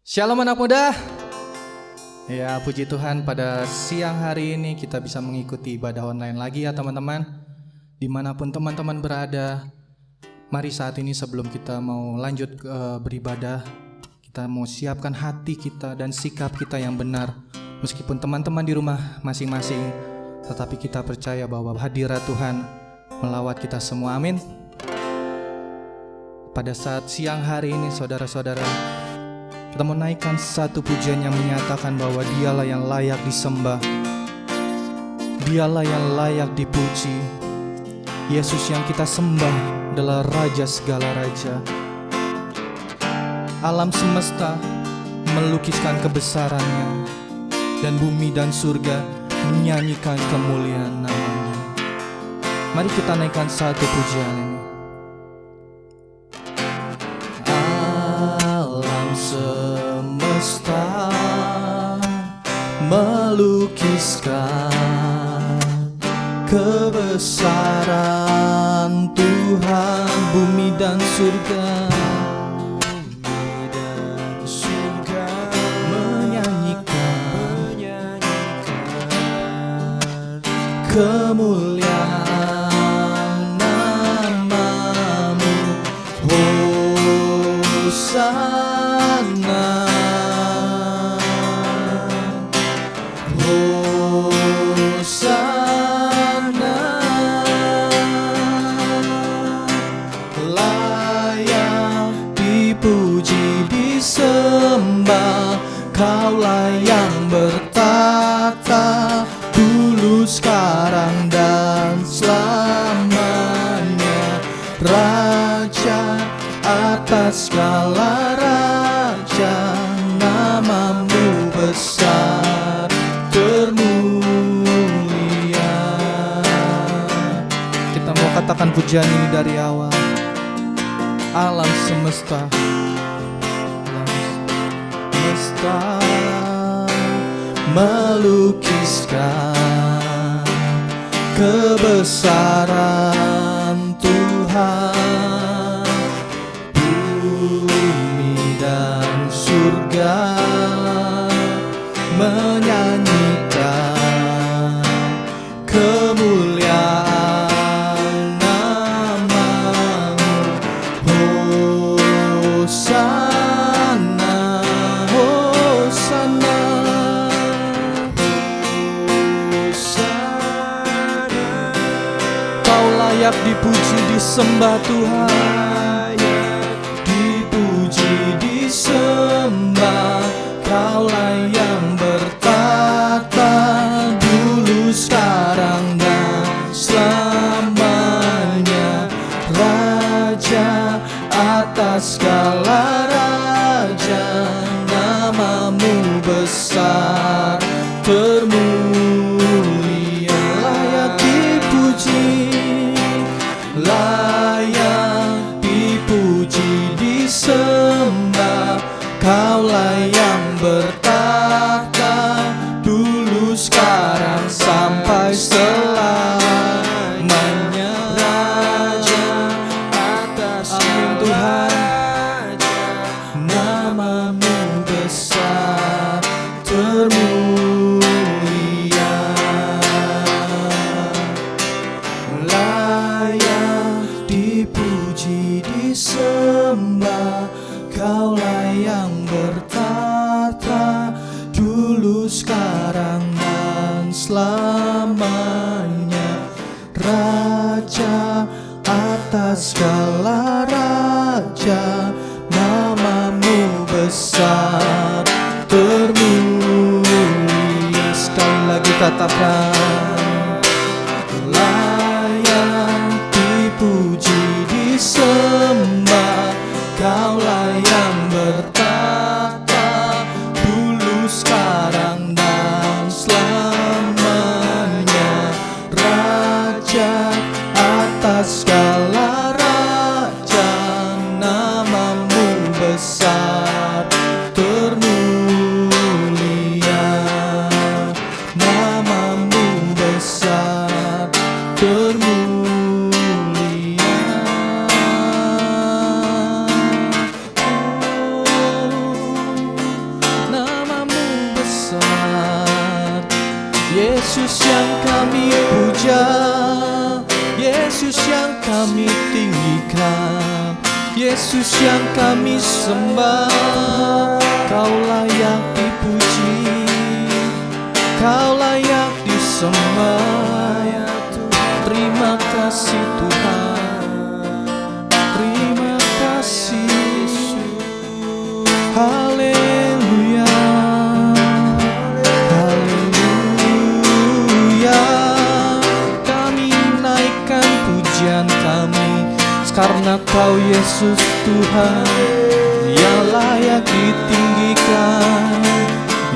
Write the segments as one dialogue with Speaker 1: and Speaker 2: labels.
Speaker 1: Shalom anak muda. Ya, puji Tuhan pada siang hari ini kita bisa mengikuti ibadah online lagi ya teman-teman. Dimanapun teman-teman berada, mari saat ini sebelum kita mau lanjut beribadah, kita mau siapkan hati kita dan sikap kita yang benar. Meskipun teman-teman di rumah masing-masing, tetapi kita percaya bahwa hadirat Tuhan melawat kita semua, amin. Pada saat siang hari ini saudara-saudara, kita mau naikkan satu pujian yang menyatakan bahwa Dialah yang layak disembah, Dialah yang layak dipuji. Yesus yang kita sembah adalah Raja segala raja. Alam semesta melukiskan kebesarannya, dan bumi dan surga menyanyikan kemuliaan nama-Nya. Mari kita naikkan satu pujian ini. Semesta melukiskan kebesaran Tuhan, bumi dan surga, menyanyikan kemuliaan nama-Mu. Hosana, Hosana, layak dipuji disembah. Kaulah yang bertata dulu, sekarang dan selamanya. Raja atas segala raja, nama-Mu besar termulia. Kita mau katakan pujian ini dari awal. Alam semesta, melukiskan kebesaran Tuhan, bumi dan surga menyanyikan kemuliaan nama-Mu. Hosana, Hosana, Hosana. Kau layak dipuji disembah Tuhan, dipuji disembah. Kaulah yang bertata dulu, sekarang dan selamanya. Raja atas segala raja, nama-Mu besar termulia. Layak dipuji, layak dipuji disembah. Kaulah yang bertata dulu, sekarang sampai selamanya. Raja atas, amin Tuhan, nama-Mu besar termulia. Layak dipuji disembah. Kaulah yang bertata dulu, sekarang dan selamanya. Raja atas segala raja, nama-Mu besar termulia. Sekali lagi katakan, layak dipuji disembah. Kaulah yang bertata dulu, sekarang dan selamanya. Raja atas segala raja, nama-Mu besar termulia. Nama-Mu besar termulia.
Speaker 2: Yesus yang kami puja, Yesus yang kami tinggikan, Yesus yang kami sembah. Kau layak dipuji, Kau layak disembah. Terima kasih Tuhan, terima kasih Yesus. Haleluya, haleluya. Kami naikkan pujian kami karena Kau Yesus Tuhan yang layak ditinggikan,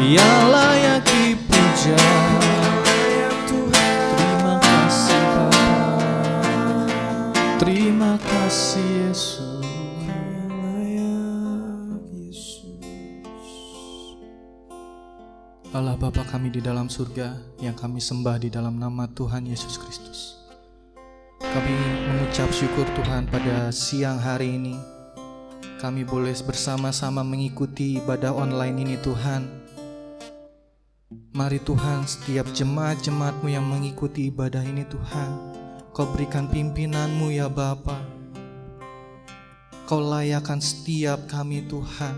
Speaker 2: yang layak dipuja. Terima kasih Bapa, terima kasih Yesus.
Speaker 1: Allah Bapa kami di dalam surga yang kami sembah di dalam nama Tuhan Yesus Kristus. Kami mengucap syukur Tuhan pada siang hari ini. Kami boleh bersama-sama mengikuti ibadah online ini Tuhan. Mari Tuhan, setiap jemaat-jemaat-Mu yang mengikuti ibadah ini Tuhan, Kau berikan pimpinan-Mu ya Bapa. Kau layakkan setiap kami Tuhan,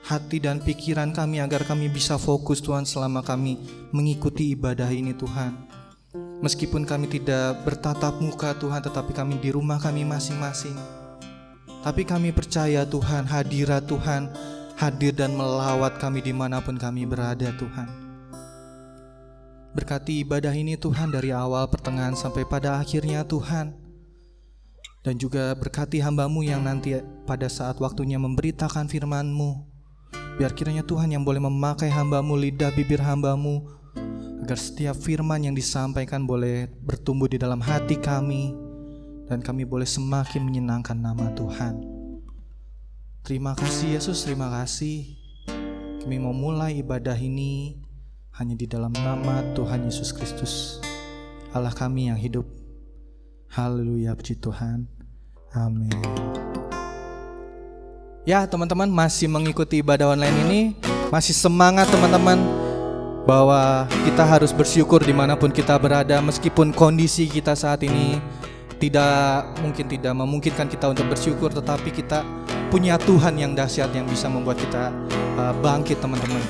Speaker 1: hati dan pikiran kami agar kami bisa fokus Tuhan selama kami mengikuti ibadah ini Tuhan. Meskipun kami tidak bertatap muka Tuhan, tetapi kami di rumah kami masing-masing. Tapi kami percaya Tuhan, hadirat Tuhan hadir dan melawat kami dimanapun kami berada Tuhan. Berkati ibadah ini Tuhan dari awal, pertengahan sampai pada akhirnya Tuhan. Dan juga berkati hamba-Mu yang nanti pada saat waktunya memberitakan firman-Mu. Biar kiranya Tuhan yang boleh memakai hamba-Mu, lidah bibir hamba-Mu, agar setiap firman yang disampaikan boleh bertumbuh di dalam hati kami, dan kami boleh semakin menyenangkan nama Tuhan. Terima kasih Yesus, terima kasih. Kami mau mulai ibadah ini hanya di dalam nama Tuhan Yesus Kristus, Allah kami yang hidup. Haleluya, puji Tuhan. Amin. Ya teman-teman, masih mengikuti ibadah online ini, masih semangat teman-teman, bahwa kita harus bersyukur dimanapun kita berada. Meskipun kondisi kita saat ini tidak memungkinkan kita untuk bersyukur, tetapi kita punya Tuhan yang dahsyat yang bisa membuat kita bangkit teman-teman.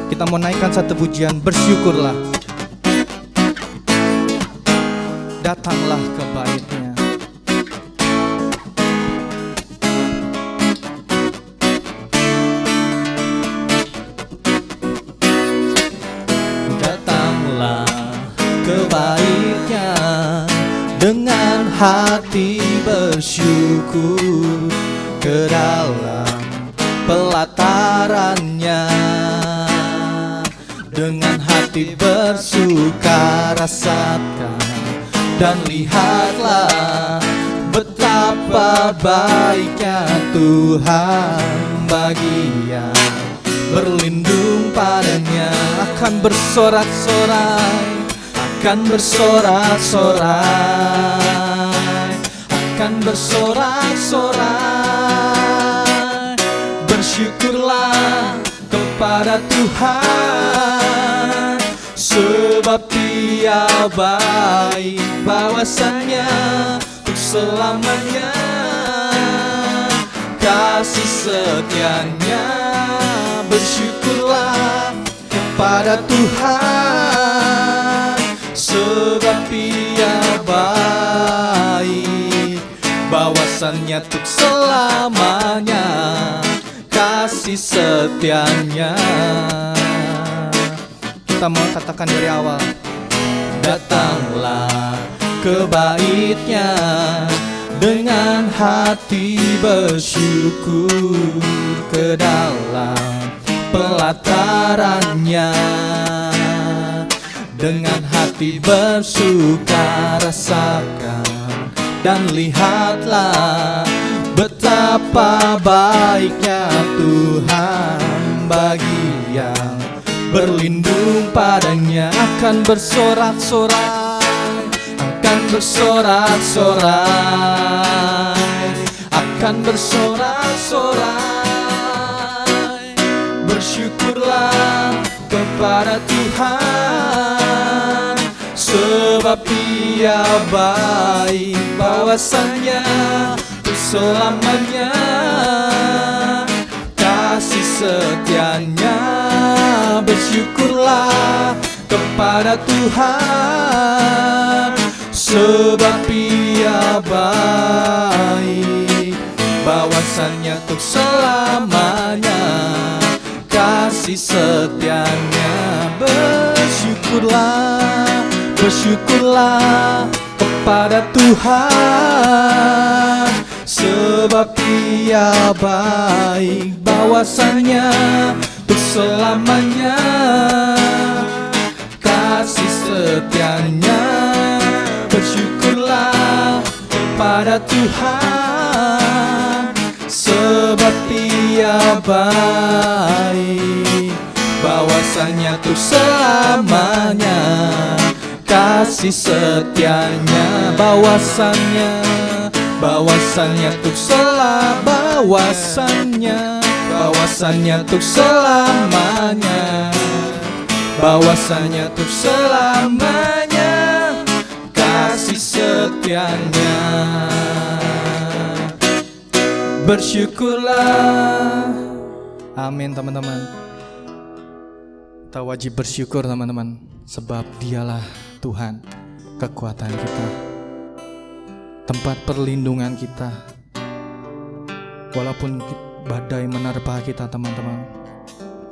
Speaker 1: Kita mau naikkan satu pujian, bersyukurlah. Datanglah ke bait-Nya.
Speaker 2: Ke bait-Nya dengan hati bersyukur, ke dalam pelataran-Nya dengan hati bersuka. Rasakan dan lihatlah betapa baiknya Tuhan bagi yang berlindung padanya. Akan bersorak-sorai, akan bersorak-sorai, akan bersorak-sorai. Bersyukurlah kepada Tuhan, sebab Dia baik, bahwasannya untuk selamanya kasih setia-Nya. Bersyukurlah kepada Tuhan, sebab Dia baik, bahwasannya untuk selamanya kasih setia-Nya. Kita mau katakan dari awal. Datanglah ke bait-Nya dengan hati bersyukur, ke dalam pelataran-Nya dengan hati bersuka. Rasakan dan lihatlah betapa baiknya Tuhan bagi yang berlindung padanya. Akan bersorak-sorai, akan bersorak-sorai, akan bersorak-sorai. Bersyukurlah kepada Tuhan, sebab Dia baik, bahwasannya untuk selamanya kasih setianya. Bersyukurlah kepada Tuhan, sebab Dia baik, bahwasannya untuk selamanya kasih setianya. Bersyukurlah, bersyukurlah kepada Tuhan, sebab Dia baik, bahwasannya untuk selamanya kasih setianya. Bersyukurlah kepada Tuhan, sebab Dia baik, bahwasannya untuk selamanya kasih setianya. Bahwasannya untuk bahwasannya untuk selamanya, bahwasannya untuk selamanya kasih setianya. Bersyukurlah.
Speaker 1: Amin teman-teman. Kita wajib bersyukur teman-teman, sebab Dialah Tuhan, kekuatan kita, tempat perlindungan kita. Walaupun badai menerpa kita teman-teman,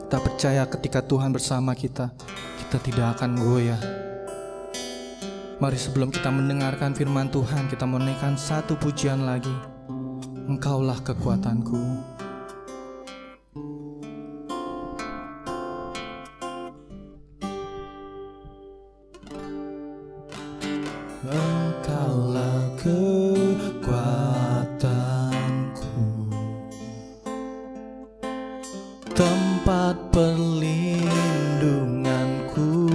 Speaker 1: kita percaya ketika Tuhan bersama kita, kita tidak akan goyah. Mari sebelum kita mendengarkan firman Tuhan, kita menaikkan satu pujian lagi. Engkaulah kekuatanku.
Speaker 2: Engkaulah kekuatanku, tempat perlindunganku.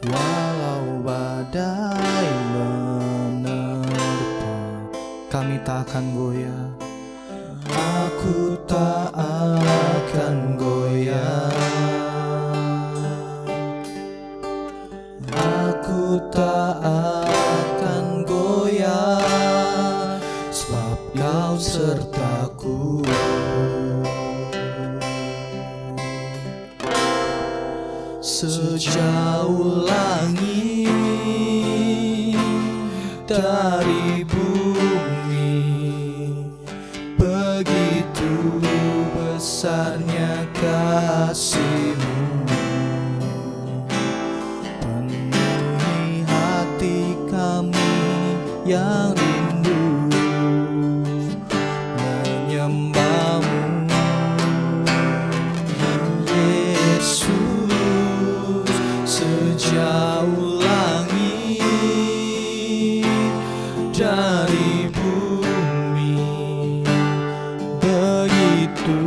Speaker 1: Walau badai menerpa, kami tak akan goyah.
Speaker 2: Aku tak akan goyah, aku tak akan goyah, sebab Kau sertaku. Sejauh langit dari bumi, begitu besarnya kasih-Mu. Penuhi hati kami yang rindu menyembah-Mu, Yesus. Sejauh langit dari bumi, begitu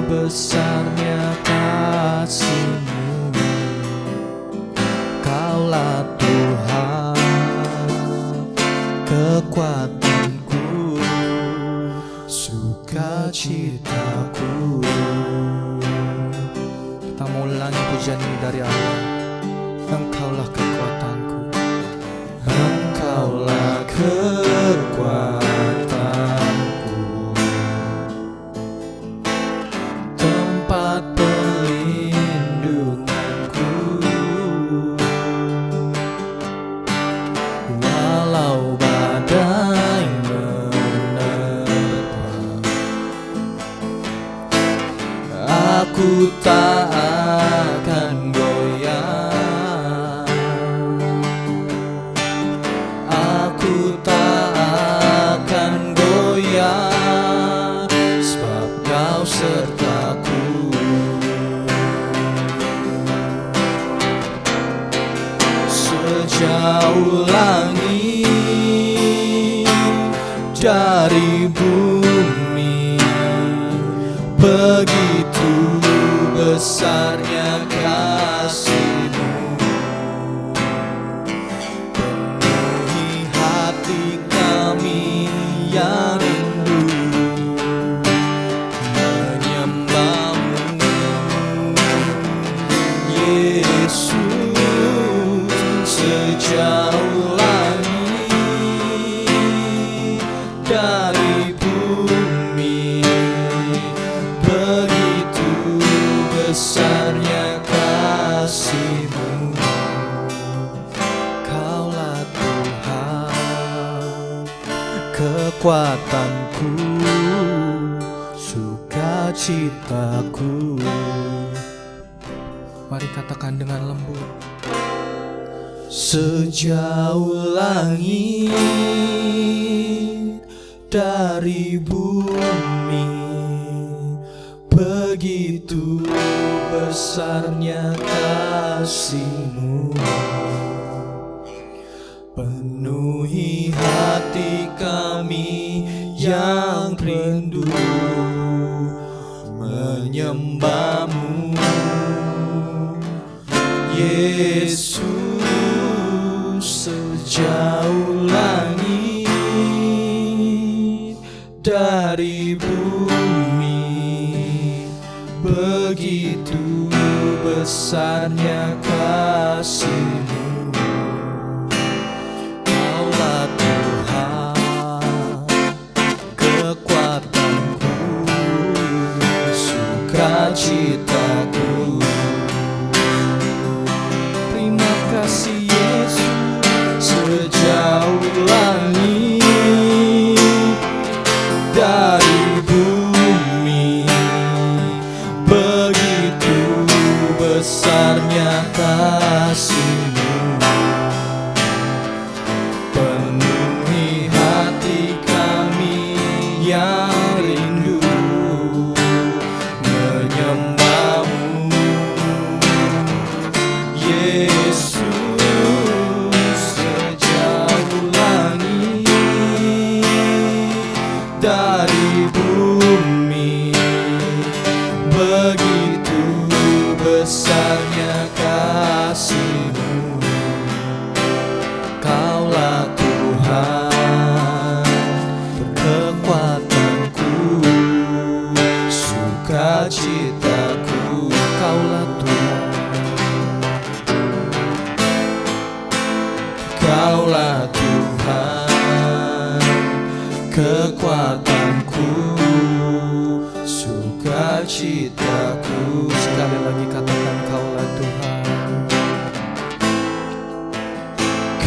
Speaker 2: besarnya kasih-Mu. Kaulah Tuhan, kekuatanku, sukacitaku.
Speaker 1: Kita mau ulangi pujian ini dari awal. Engkaulah kekuatanku,
Speaker 2: Engkaulah kekuatanku, tempat perlindunganku. Walau badai menerpa, aku tak akan goyah, aku tak akan goyah, sebab Kau sertaku. Sejauh langit dari bumi, begitu besarnya kasih-Mu. Penuhi hati kami yang rindu menyembah-Mu, Yesus, sejauh langit dari bumi, begitu besarnya kasih-Mu. Kaulah Tuhan, kekuatanku, sukacitaku.
Speaker 1: Mari katakan dengan lembut.
Speaker 2: Sejauh langit dari bumi, begitu besarnya kasih-Mu. Penuhi hati kami yang rindu menyembah-Mu, Yesus. Sejauh langit dari bumi, begitu besarnya kasih-Mu. Kaulah Tuhan, kekuatanku, sukacitaku. Terima kasih Yesus. Sejauh langit dari bumi, begitu besarnya kasih-Mu. Penuhi hati kami yang rindu menyembah-Mu, Yesus. Dari bumi, begitu besarnya kasih-Mu. Kaulah Tuhan, kekuatanku, sukacitaku. Kaulah Tuhan, Kaulah Tuhan, kekuatanku, sukacitaku.
Speaker 1: Sekali lagi katakan, Kaulah Tuhan.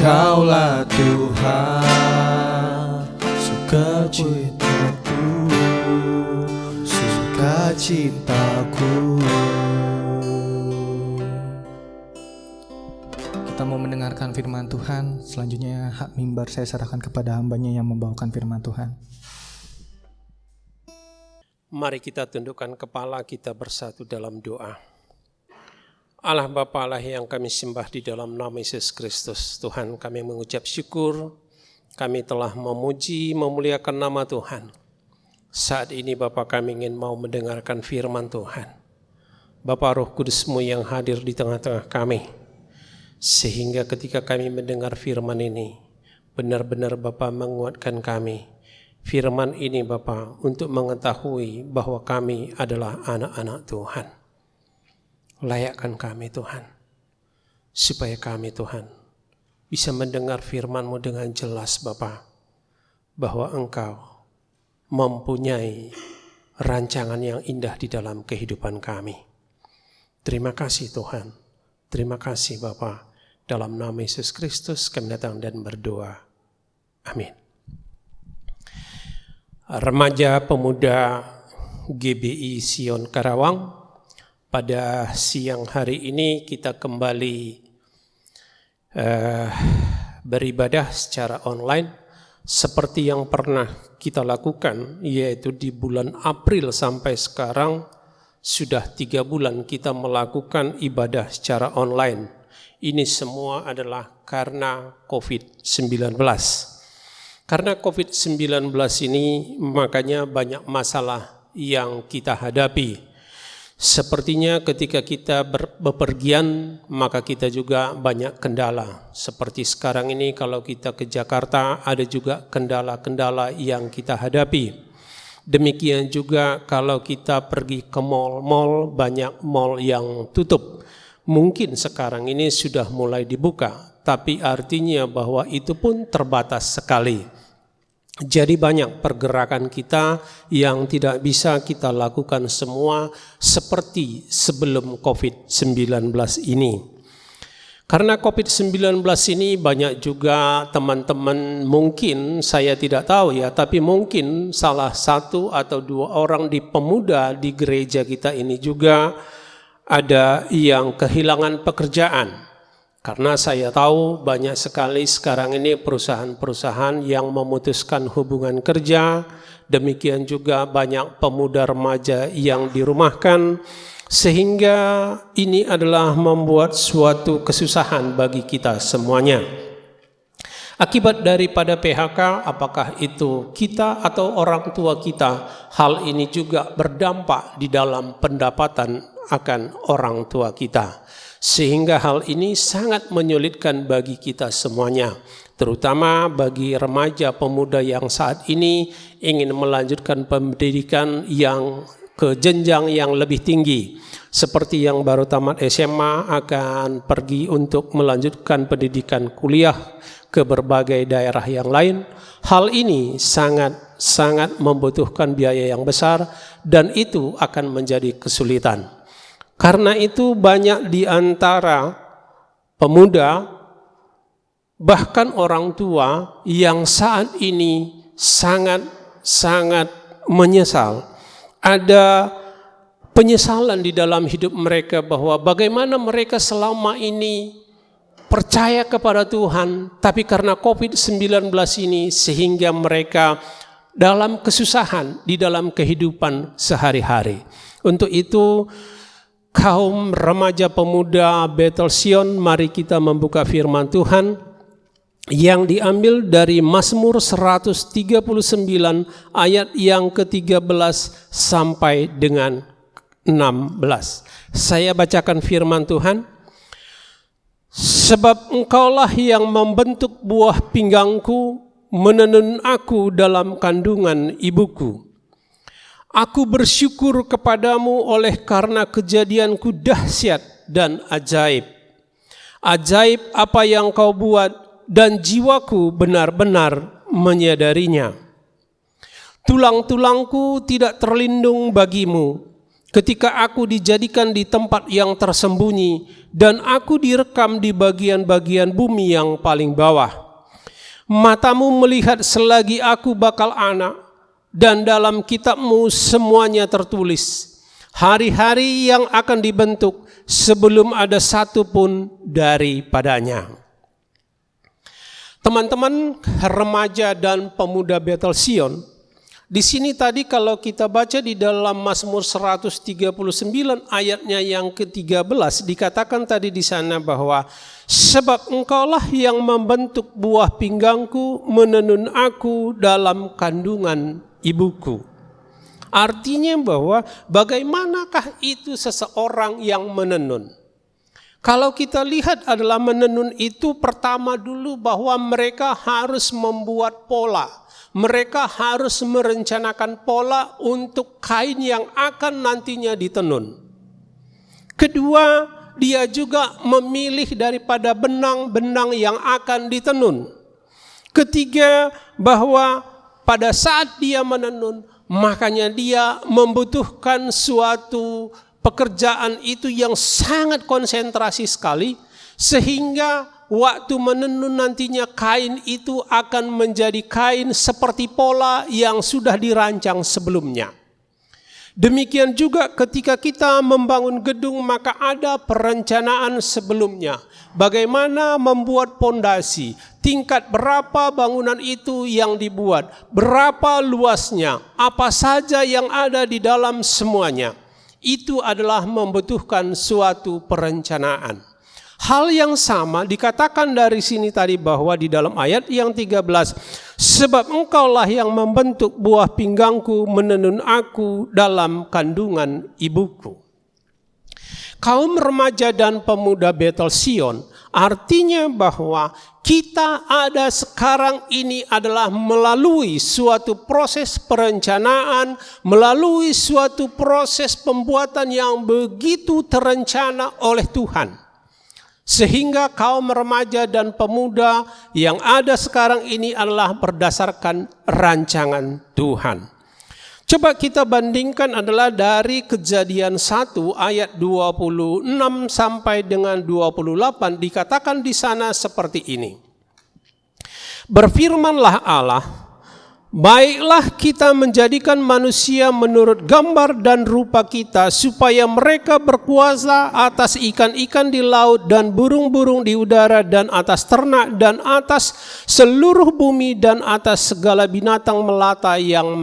Speaker 2: Kaulah Tuhan, sukacitaku, sukacitaku.
Speaker 1: Kita mau mendengarkan firman Tuhan. Selanjutnya hak mimbar saya serahkan kepada hambanya yang membawakan firman Tuhan.
Speaker 3: Mari kita tundukkan kepala kita bersatu dalam doa. Allah Bapa, Allah yang kami sembah di dalam nama Yesus Kristus. Tuhan, kami mengucap syukur, kami telah memuji, memuliakan nama Tuhan. Saat ini Bapa, kami ingin mau mendengarkan firman Tuhan. Bapa, Roh Kudus-Mu yang hadir di tengah-tengah kami. Sehingga ketika kami mendengar firman ini, benar-benar Bapa menguatkan kami. Firman ini Bapa untuk mengetahui bahwa kami adalah anak-anak Tuhan. Layakkan kami Tuhan, supaya kami Tuhan bisa mendengar firman-Mu dengan jelas Bapa, bahwa Engkau mempunyai rancangan yang indah di dalam kehidupan kami. Terima kasih Tuhan, terima kasih Bapa. Dalam nama Yesus Kristus kami datang dan berdoa. Amin. Remaja pemuda GBI Sion Karawang, pada siang hari ini kita kembali beribadah secara online seperti yang pernah kita lakukan, yaitu di bulan April sampai sekarang sudah 3 bulan kita melakukan ibadah secara online. Ini semua adalah karena COVID-19. Karena COVID-19 ini makanya banyak masalah yang kita hadapi. Sepertinya ketika kita bepergian maka kita juga banyak kendala. Seperti sekarang ini kalau kita ke Jakarta ada juga kendala-kendala yang kita hadapi. Demikian juga kalau kita pergi ke mal-mal, banyak mal yang tutup. Mungkin sekarang ini sudah mulai dibuka, tapi artinya bahwa itu pun terbatas sekali. Jadi banyak pergerakan kita yang tidak bisa kita lakukan semua seperti sebelum COVID-19 ini. Karena COVID-19 ini banyak juga teman-teman, mungkin saya tidak tahu ya, tapi mungkin salah satu atau dua orang di pemuda di gereja kita ini juga ada yang kehilangan pekerjaan. Karena saya tahu banyak sekali sekarang ini perusahaan-perusahaan yang memutuskan hubungan kerja, demikian juga banyak pemuda remaja yang dirumahkan, sehingga ini adalah membuat suatu kesusahan bagi kita semuanya. Akibat daripada PHK, apakah itu kita atau orang tua kita, hal ini juga berdampak di dalam pendapatan akan orang tua kita. Sehingga hal ini sangat menyulitkan bagi kita semuanya, terutama bagi remaja pemuda yang saat ini ingin melanjutkan pendidikan yang ke jenjang yang lebih tinggi. Seperti yang baru tamat SMA akan pergi untuk melanjutkan pendidikan kuliah ke berbagai daerah yang lain. Hal ini sangat membutuhkan biaya yang besar dan itu akan menjadi kesulitan. Karena itu banyak di antara pemuda, bahkan orang tua yang saat ini sangat menyesal. Ada penyesalan di dalam hidup mereka bahwa bagaimana mereka selama ini percaya kepada Tuhan, tapi karena COVID-19 ini sehingga mereka dalam kesusahan di dalam kehidupan sehari-hari. Untuk itu, kaum remaja pemuda Bethel Sion, mari kita membuka firman Tuhan yang diambil dari Mazmur 139 ayat yang ke-13 sampai dengan 16. Saya bacakan firman Tuhan. Sebab Engkaulah yang membentuk buah pinggangku, menenun aku dalam kandungan ibuku. Aku bersyukur kepadamu oleh karena kejadianku dahsyat dan ajaib. Ajaib apa yang kau buat dan jiwaku benar-benar menyadarinya. Tulang-tulangku tidak terlindung bagimu ketika aku dijadikan di tempat yang tersembunyi dan aku direkam di bagian-bagian bumi yang paling bawah. Matamu melihat selagi aku bakal anak, dan dalam kitabmu semuanya tertulis, hari-hari yang akan dibentuk sebelum ada satu pun daripadanya. Teman-teman remaja dan pemuda Bethel Sion, di sini tadi kalau kita baca di dalam Mazmur 139 ayatnya yang ke-13 dikatakan tadi di sana bahwa sebab Engkaulah yang membentuk buah pinggangku, menenun aku dalam kandungan ibuku. Artinya bahwa bagaimanakah itu seseorang yang menenun? Kalau kita lihat adalah menenun itu pertama dulu bahwa mereka harus membuat pola. Mereka harus merencanakan pola untuk kain yang akan nantinya ditenun. Kedua, dia juga memilih daripada benang-benang yang akan ditenun. Ketiga, bahwa pada saat dia menenun, makanya dia membutuhkan suatu pekerjaan itu yang sangat konsentrasi sekali, sehingga waktu menenun nantinya kain itu akan menjadi kain seperti pola yang sudah dirancang sebelumnya. Demikian juga ketika kita membangun gedung, maka ada perencanaan sebelumnya. Bagaimana membuat pondasi, tingkat berapa bangunan itu yang dibuat, berapa luasnya, apa saja yang ada di dalam semuanya. Itu adalah membutuhkan suatu perencanaan. Hal yang sama dikatakan dari sini tadi bahwa di dalam ayat yang 13, sebab Engkaulah yang membentuk buah pinggangku, menenun aku dalam kandungan ibuku. kaum remaja dan pemuda Betel Sion, artinya bahwa kita ada sekarang ini adalah melalui suatu proses perencanaan, melalui suatu proses pembuatan yang begitu terencana oleh Tuhan. Sehingga kaum remaja dan pemuda yang ada sekarang ini adalah berdasarkan rancangan Tuhan. Coba kita bandingkan adalah dari Kejadian 1 ayat 26 sampai dengan 28, dikatakan di sana seperti ini. Berfirmanlah Allah, baiklah kita menjadikan manusia menurut gambar dan rupa kita, supaya mereka berkuasa atas ikan-ikan di laut dan burung-burung di udara dan atas ternak dan atas seluruh bumi dan atas segala binatang melata yang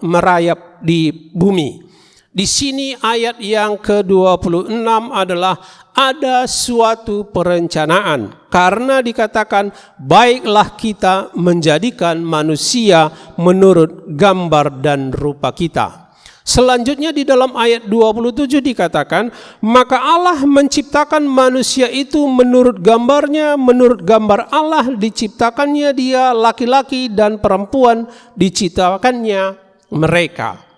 Speaker 3: merayap di bumi. Di sini ayat yang ke-26 adalah ada suatu perencanaan, karena dikatakan baiklah kita menjadikan manusia menurut gambar dan rupa kita. Selanjutnya di dalam ayat 27 dikatakan, maka Allah menciptakan manusia itu menurut gambarnya, menurut gambar Allah diciptakannya dia, laki-laki dan perempuan diciptakannya mereka.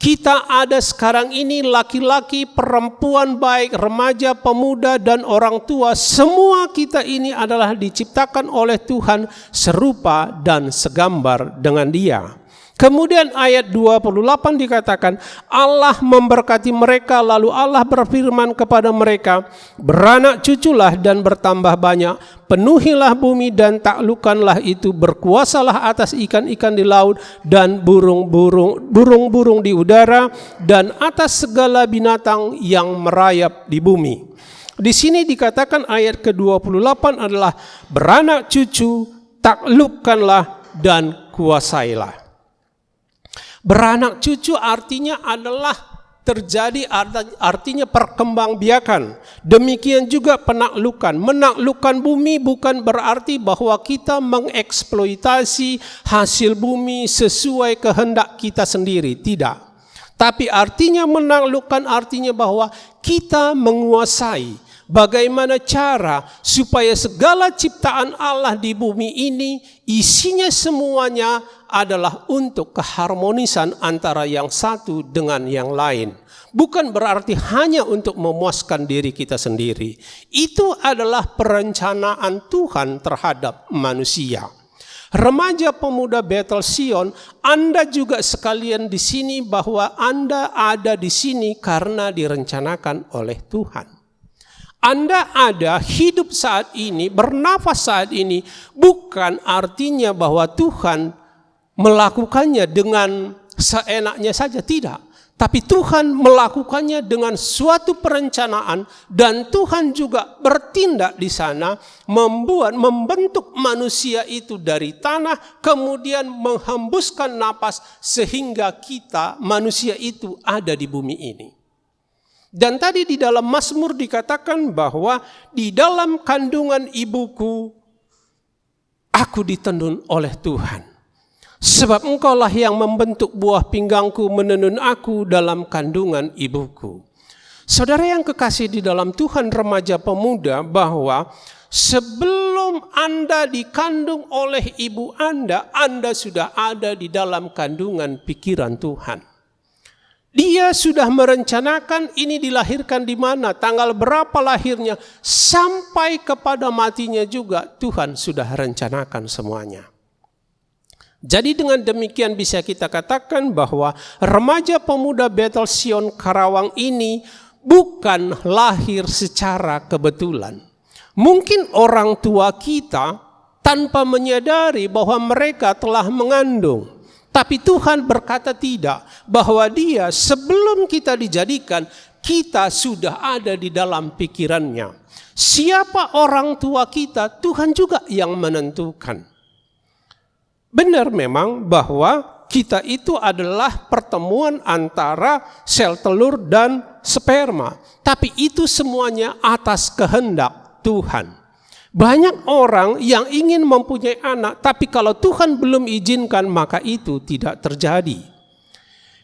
Speaker 3: Kita ada sekarang ini laki-laki, perempuan, baik remaja, pemuda, dan orang tua. Semua kita ini adalah diciptakan oleh Tuhan serupa dan segambar dengan Dia. Kemudian ayat 28 dikatakan, Allah memberkati mereka, lalu Allah berfirman kepada mereka, beranak cuculah dan bertambah banyak, penuhilah bumi dan taklukkanlah itu, berkuasalah atas ikan-ikan di laut dan burung-burung di udara dan atas segala binatang yang merayap di bumi. Di sini dikatakan ayat ke-28 adalah beranak cucu, taklukkanlah dan kuasailah. Beranak cucu artinya adalah terjadi, artinya perkembangbiakan. Demikian juga penaklukan. Menaklukkan bumi bukan berarti bahwa kita mengeksploitasi hasil bumi sesuai kehendak kita sendiri. Tidak. Tapi artinya menaklukkan artinya bahwa kita menguasai. Bagaimana cara supaya segala ciptaan Allah di bumi ini isinya semuanya adalah untuk keharmonisan antara yang satu dengan yang lain. Bukan berarti hanya untuk memuaskan diri kita sendiri. Itu adalah perencanaan Tuhan terhadap manusia. Remaja pemuda Betel Sion, Anda juga sekalian di sini bahwa Anda ada di sini karena direncanakan oleh Tuhan. Anda ada hidup saat ini, bernafas saat ini, bukan artinya bahwa Tuhan melakukannya dengan seenaknya saja, tidak. Tapi Tuhan melakukannya dengan suatu perencanaan, dan Tuhan juga bertindak di sana, membentuk manusia itu dari tanah, kemudian menghembuskan napas sehingga kita, manusia itu ada di bumi ini. Dan tadi di dalam Mazmur dikatakan bahwa di dalam kandungan ibuku, aku ditenun oleh Tuhan. Sebab engkaulah yang membentuk buah pinggangku, menenun aku dalam kandungan ibuku. Saudara yang kekasih di dalam Tuhan, remaja pemuda, bahwa sebelum Anda dikandung oleh ibu Anda sudah ada di dalam kandungan pikiran Tuhan. Dia sudah merencanakan ini dilahirkan di mana, tanggal berapa lahirnya, sampai kepada matinya juga Tuhan sudah rencanakan semuanya. Jadi dengan demikian bisa kita katakan bahwa remaja pemuda Betel Sion Karawang ini bukan lahir secara kebetulan. Mungkin orang tua kita tanpa menyadari bahwa mereka telah mengandung. Tapi Tuhan berkata tidak, bahwa Dia sebelum kita dijadikan, kita sudah ada di dalam pikirannya. Siapa orang tua kita, Tuhan juga yang menentukan. Benar memang bahwa kita itu adalah pertemuan antara sel telur dan sperma. Tapi itu semuanya atas kehendak Tuhan. Banyak orang yang ingin mempunyai anak, tapi kalau Tuhan belum izinkan, maka itu tidak terjadi.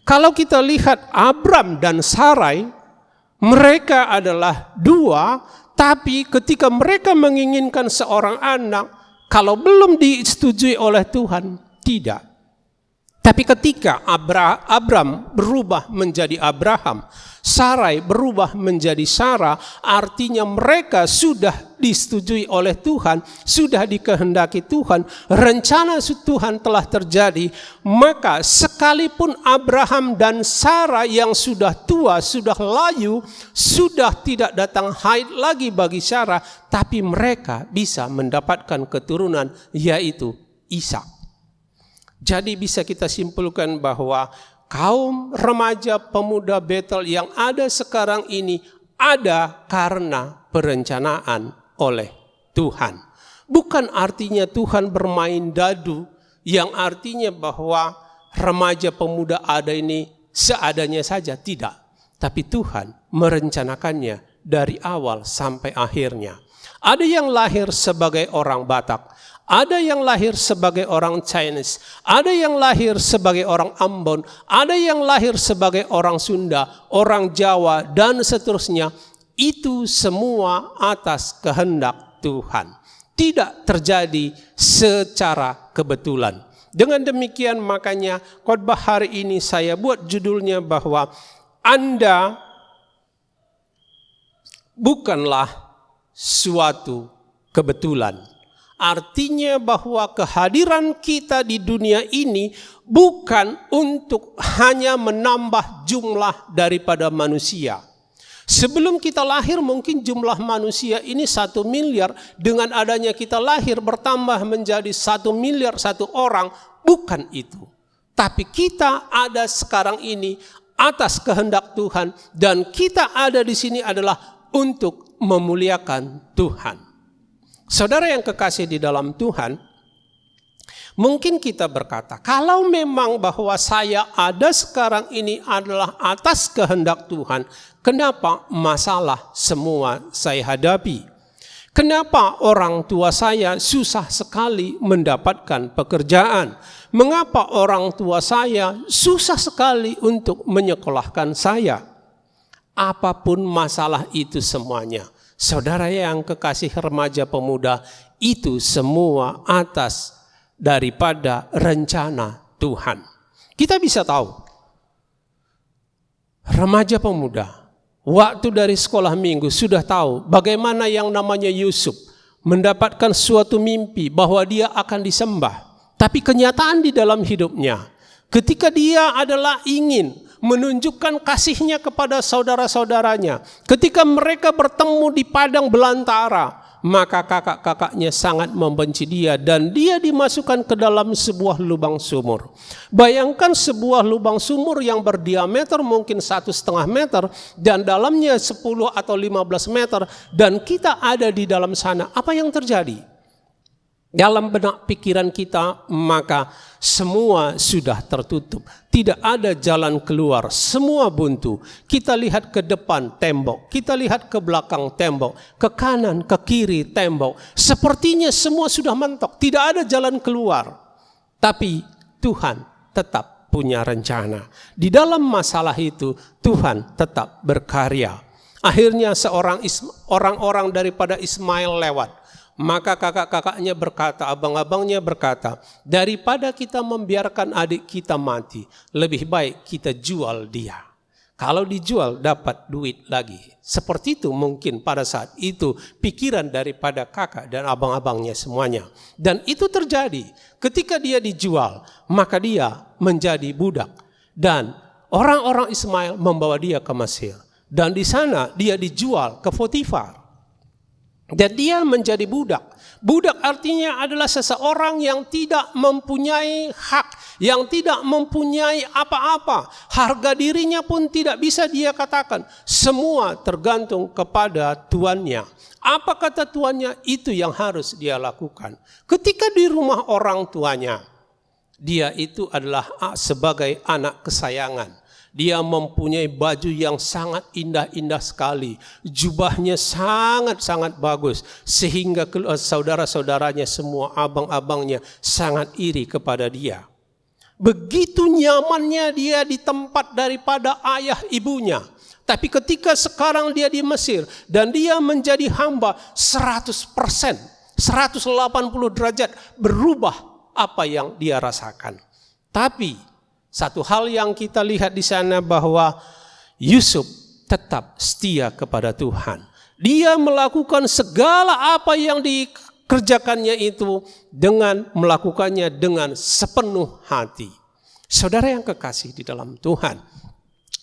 Speaker 3: Kalau kita lihat Abram dan Sarai, Mereka adalah dua, tapi ketika mereka menginginkan seorang anak, kalau belum disetujui oleh Tuhan, tidak. Tapi ketika Abram berubah menjadi Abraham, Sarai berubah menjadi Sarah, artinya mereka sudah disetujui oleh Tuhan, sudah dikehendaki Tuhan, rencana Tuhan telah terjadi. Maka sekalipun Abraham dan Sarah yang sudah tua, sudah layu, sudah tidak datang haid lagi bagi Sarah, tapi mereka bisa mendapatkan keturunan, yaitu Ishak. Jadi bisa kita simpulkan bahwa kaum remaja pemuda Betel yang ada sekarang ini ada karena perencanaan oleh Tuhan. Bukan artinya Tuhan bermain dadu, yang artinya bahwa remaja pemuda ada ini seadanya saja, tidak. Tapi Tuhan merencanakannya dari awal sampai akhirnya. Ada yang lahir sebagai orang Batak, ada yang lahir sebagai orang Chinese, ada yang lahir sebagai orang Ambon, ada yang lahir sebagai orang Sunda, orang Jawa, dan seterusnya. Itu semua atas kehendak Tuhan. Tidak terjadi secara kebetulan. Dengan demikian makanya khotbah hari ini saya buat judulnya bahwa Anda bukanlah suatu kebetulan. Artinya bahwa kehadiran kita di dunia ini bukan untuk hanya menambah jumlah daripada manusia. Sebelum kita lahir mungkin jumlah manusia ini 1 miliar. Dengan adanya kita lahir bertambah menjadi 1 miliar 1 orang. Bukan itu. Tapi kita ada sekarang ini atas kehendak Tuhan. Dan kita ada di sini adalah untuk memuliakan Tuhan. Saudara yang kekasih di dalam Tuhan, mungkin kita berkata, kalau memang bahwa saya ada sekarang ini adalah atas kehendak Tuhan, kenapa masalah semua saya hadapi? Kenapa orang tua saya susah sekali mendapatkan pekerjaan? Mengapa orang tua saya susah sekali untuk menyekolahkan saya? Apapun masalah itu semuanya, saudara yang kekasih remaja pemuda, itu semua atas daripada rencana Tuhan. Kita bisa tahu, remaja pemuda, waktu dari sekolah minggu sudah tahu bagaimana yang namanya Yusuf mendapatkan suatu mimpi bahwa dia akan disembah. Tapi kenyataan di dalam hidupnya, ketika dia adalah ingin menunjukkan kasihnya kepada saudara-saudaranya. Ketika mereka bertemu di padang belantara, maka kakak-kakaknya sangat membenci dia dan dia dimasukkan ke dalam sebuah lubang sumur. Bayangkan sebuah lubang sumur yang berdiameter mungkin 1,5 meter dan dalamnya 10 atau 15 meter dan kita ada di dalam sana. Apa yang terjadi? Dalam benak pikiran kita, maka semua sudah tertutup. Tidak ada jalan keluar, semua buntu. Kita lihat ke depan tembok, kita lihat ke belakang tembok, ke kanan, ke kiri tembok. Sepertinya semua sudah mentok, tidak ada jalan keluar. Tapi Tuhan tetap punya rencana. Di dalam masalah itu, Tuhan tetap berkarya. Akhirnya orang-orang daripada Ismail lewat. Maka kakak-kakaknya berkata, abang-abangnya berkata, daripada kita membiarkan adik kita mati, lebih baik kita jual dia. Kalau dijual dapat duit lagi. Seperti itu mungkin pada saat itu pikiran daripada kakak dan abang-abangnya semuanya. Dan itu terjadi ketika dia dijual, maka dia menjadi budak. Dan orang-orang Ismail membawa dia ke Mesir. Dan di sana dia dijual ke Potifar. Dan dia menjadi budak. Budak artinya adalah seseorang yang tidak mempunyai hak, yang tidak mempunyai apa-apa. Harga dirinya pun tidak bisa dia katakan. Semua tergantung kepada tuannya. Apa kata tuannya, itu yang harus dia lakukan. Ketika di rumah orang tuanya, dia itu adalah sebagai anak kesayangan. Dia mempunyai baju yang sangat indah-indah sekali. Jubahnya sangat-sangat bagus. Sehingga saudara-saudaranya semua, abang-abangnya sangat iri kepada dia. Begitu nyamannya dia di tempat daripada ayah ibunya. Tapi ketika sekarang dia di Mesir dan dia menjadi hamba 100%, 180 derajat berubah apa yang dia rasakan. Tapi satu hal yang kita lihat di sana bahwa Yusuf tetap setia kepada Tuhan. Dia melakukan segala apa yang dikerjakannya itu dengan melakukannya dengan sepenuh hati. Saudara yang kekasih di dalam Tuhan,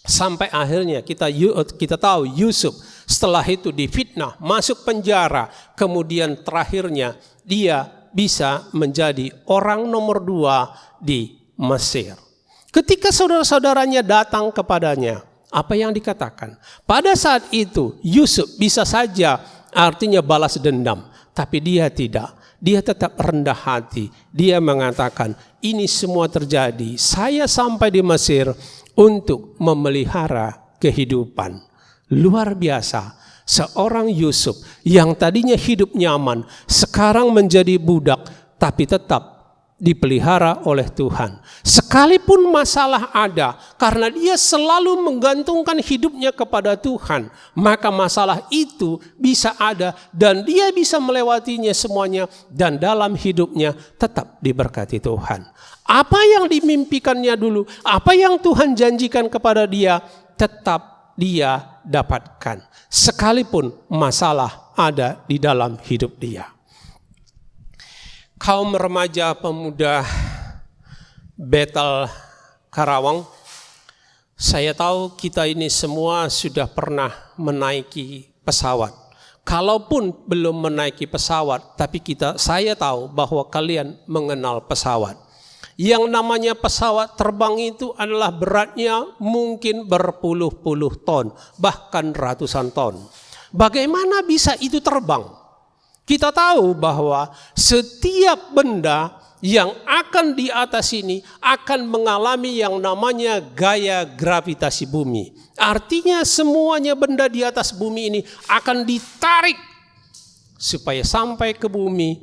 Speaker 3: sampai akhirnya kita tahu Yusuf setelah itu difitnah, masuk penjara, kemudian terakhirnya dia bisa menjadi orang nomor 2 di Mesir. Ketika saudara-saudaranya datang kepadanya, apa yang dikatakan? Pada saat itu Yusuf bisa saja artinya balas dendam, tapi dia tidak. Dia tetap rendah hati. Dia mengatakan, ini semua terjadi. Saya sampai di Mesir untuk memelihara kehidupan. Luar biasa. Seorang Yusuf yang tadinya hidup nyaman, sekarang menjadi budak, tapi tetap dipelihara oleh Tuhan. Sekalipun masalah ada, karena dia selalu menggantungkan hidupnya kepada Tuhan, maka masalah itu bisa ada dan dia bisa melewatinya semuanya, dan dalam hidupnya tetap diberkati Tuhan. Apa yang dimimpikannya dulu, apa yang Tuhan janjikan kepada dia, tetap dia dapatkan. Sekalipun masalah ada di dalam hidup dia. Kaum remaja pemuda Bethel Karawang, saya tahu kita ini semua sudah pernah menaiki pesawat. Kalaupun belum menaiki pesawat, tapi saya tahu bahwa kalian mengenal pesawat. Yang namanya pesawat terbang itu adalah beratnya mungkin berpuluh-puluh ton, bahkan ratusan ton. Bagaimana bisa itu terbang? Kita tahu bahwa setiap benda yang akan di atas ini akan mengalami yang namanya gaya gravitasi bumi. Artinya semuanya benda di atas bumi ini akan ditarik supaya sampai ke bumi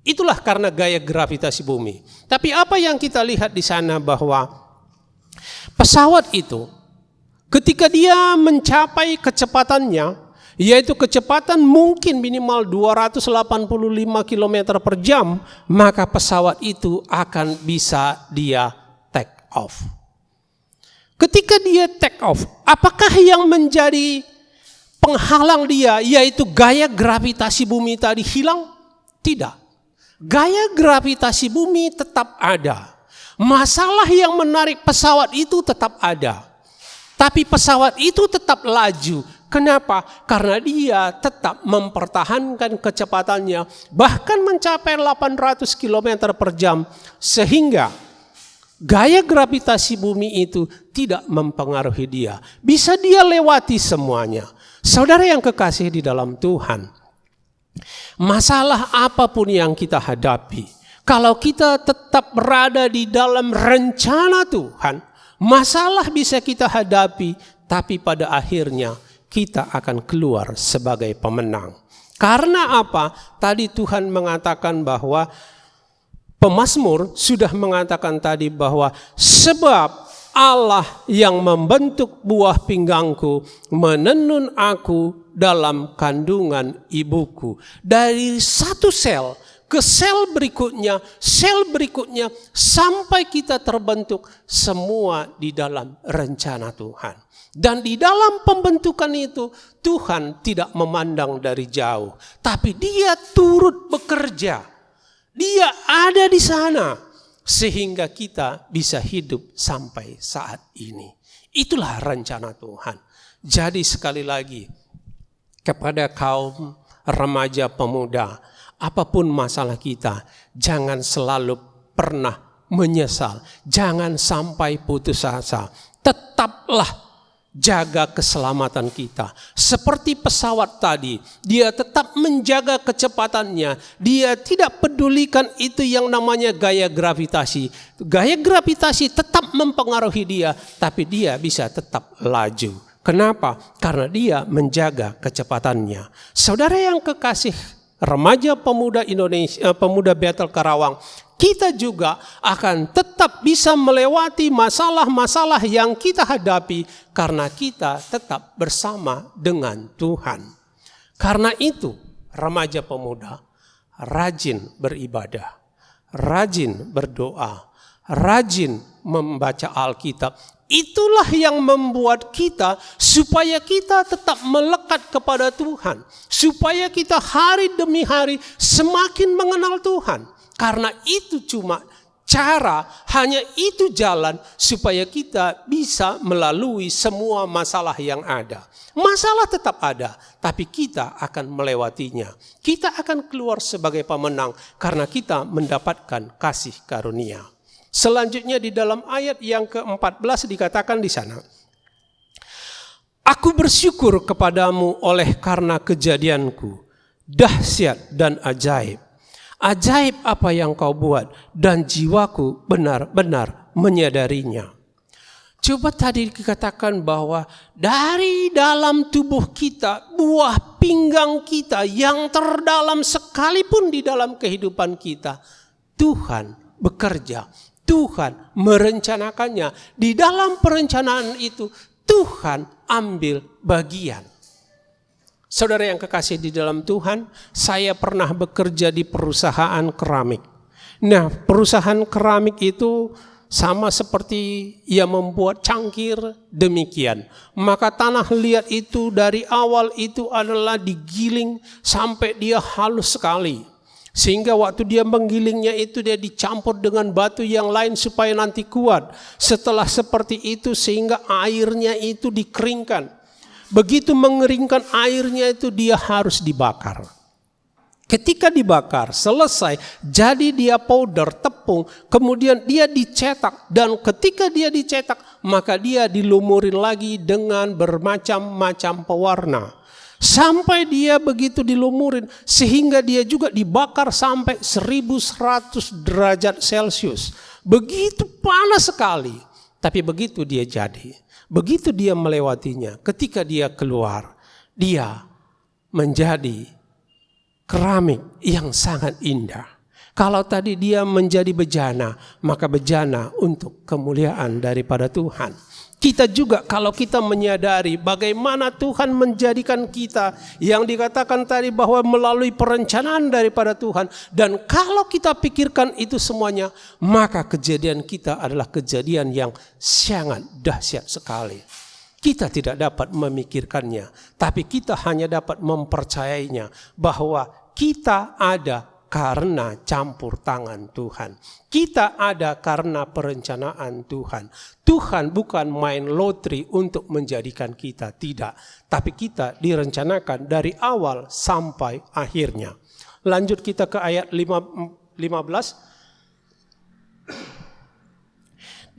Speaker 3: itulah karena gaya gravitasi bumi. Tapi apa yang kita lihat di sana bahwa pesawat itu ketika dia mencapai kecepatannya, yaitu kecepatan mungkin minimal 285 km per jam, maka pesawat itu akan bisa dia take off. Ketika dia take off, apakah yang menjadi penghalang dia, yaitu gaya gravitasi bumi tadi hilang? Tidak. Gaya gravitasi bumi tetap ada. Masalah yang menarik pesawat itu tetap ada. Tapi pesawat itu tetap laju. Kenapa? Karena dia tetap mempertahankan kecepatannya, bahkan mencapai 800 km per jam, sehingga gaya gravitasi bumi itu tidak mempengaruhi dia. Bisa dia lewati semuanya. Saudara yang kekasih di dalam Tuhan, masalah apapun yang kita hadapi, kalau kita tetap berada di dalam rencana Tuhan, masalah bisa kita hadapi, tapi pada akhirnya kita akan keluar sebagai pemenang. Karena apa? Tadi Tuhan mengatakan bahwa pemazmur sudah mengatakan tadi bahwa sebab Allah yang membentuk buah pinggangku, menenun aku dalam kandungan ibuku. Dari satu sel ke sel berikutnya, sampai kita terbentuk semua di dalam rencana Tuhan. Dan di dalam pembentukan itu Tuhan tidak memandang dari jauh, tapi Dia turut bekerja. Dia ada di sana sehingga kita bisa hidup sampai saat ini. Itulah rencana Tuhan. Jadi sekali lagi kepada kaum remaja pemuda, apapun masalah kita, jangan selalu pernah menyesal, jangan sampai putus asa. Tetaplah jaga keselamatan kita. Seperti pesawat tadi, dia tetap menjaga kecepatannya. Dia tidak pedulikan itu yang namanya gaya gravitasi. Gaya gravitasi tetap mempengaruhi dia, tapi dia bisa tetap laju. Kenapa? Karena dia menjaga kecepatannya. Saudara yang kekasih, remaja pemuda Indonesia, pemuda Bethel Karawang, kita juga akan tetap bisa melewati masalah-masalah yang kita hadapi karena kita tetap bersama dengan Tuhan. Karena itu, remaja pemuda, rajin beribadah, rajin berdoa, rajin membaca Alkitab. Itulah yang membuat kita supaya kita tetap melekat kepada Tuhan. Supaya kita hari demi hari semakin mengenal Tuhan. Karena itu cuma cara, hanya itu jalan supaya kita bisa melalui semua masalah yang ada. Masalah tetap ada, tapi kita akan melewatinya. Kita akan keluar sebagai pemenang karena kita mendapatkan kasih karunia. Selanjutnya di dalam ayat yang ke-14 dikatakan di sana, Aku bersyukur kepadamu oleh karena kejadianku, dahsyat dan ajaib. Ajaib apa yang kau buat dan jiwaku benar-benar menyadarinya. Coba tadi dikatakan bahwa dari dalam tubuh kita, buah pinggang kita yang terdalam sekalipun di dalam kehidupan kita, Tuhan bekerja. Tuhan merencanakannya. Di dalam perencanaan itu Tuhan ambil bagian. Saudara yang kekasih di dalam Tuhan, saya pernah bekerja di perusahaan keramik. Nah, perusahaan keramik itu sama seperti yang membuat cangkir demikian. Maka tanah liat itu dari awal itu adalah digiling sampai dia halus sekali. Sehingga waktu dia menggilingnya itu dia dicampur dengan batu yang lain supaya nanti kuat. Setelah seperti itu sehingga airnya itu dikeringkan. Begitu mengeringkan airnya itu dia harus dibakar. Ketika dibakar selesai jadi dia powder tepung. Kemudian dia dicetak dan ketika dia dicetak maka dia dilumurin lagi dengan bermacam-macam pewarna. Sampai dia begitu dilumurin sehingga dia juga dibakar sampai 1100 derajat Celcius. Begitu panas sekali. Tapi begitu dia jadi. Begitu dia melewatinya. Ketika dia keluar. Dia menjadi keramik yang sangat indah. Kalau tadi dia menjadi bejana. Maka bejana untuk kemuliaan daripada Tuhan. Kita juga kalau kita menyadari bagaimana Tuhan menjadikan kita yang dikatakan tadi bahwa melalui perencanaan daripada Tuhan. Dan kalau kita pikirkan itu semuanya, maka kejadian kita adalah kejadian yang sangat dahsyat sekali. Kita tidak dapat memikirkannya, tapi kita hanya dapat mempercayainya bahwa kita ada karena campur tangan Tuhan. Kita ada karena perencanaan Tuhan. Tuhan bukan main loteri untuk menjadikan kita, tidak. Tapi kita direncanakan dari awal sampai akhirnya. Lanjut kita ke ayat 15.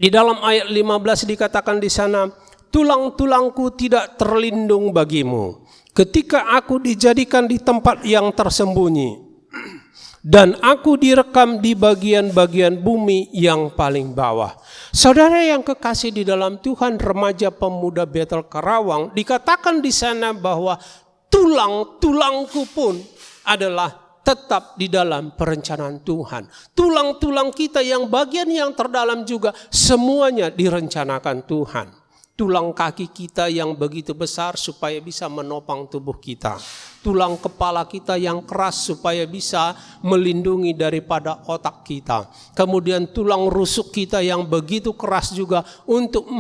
Speaker 3: Di dalam ayat 15 dikatakan di sana, tulang-tulangku tidak terlindung bagimu. Ketika aku dijadikan di tempat yang tersembunyi. Dan aku direkam di bagian-bagian bumi yang paling bawah. Saudara yang kekasih di dalam Tuhan, remaja pemuda Bethel Karawang, dikatakan di sana bahwa tulang-tulangku pun adalah tetap di dalam perencanaan Tuhan. Tulang-tulang kita yang bagian yang terdalam juga semuanya direncanakan Tuhan. Tulang kaki kita yang begitu besar supaya bisa menopang tubuh kita. Tulang kepala kita yang keras supaya bisa melindungi daripada otak kita. Kemudian tulang rusuk kita yang begitu keras juga untuk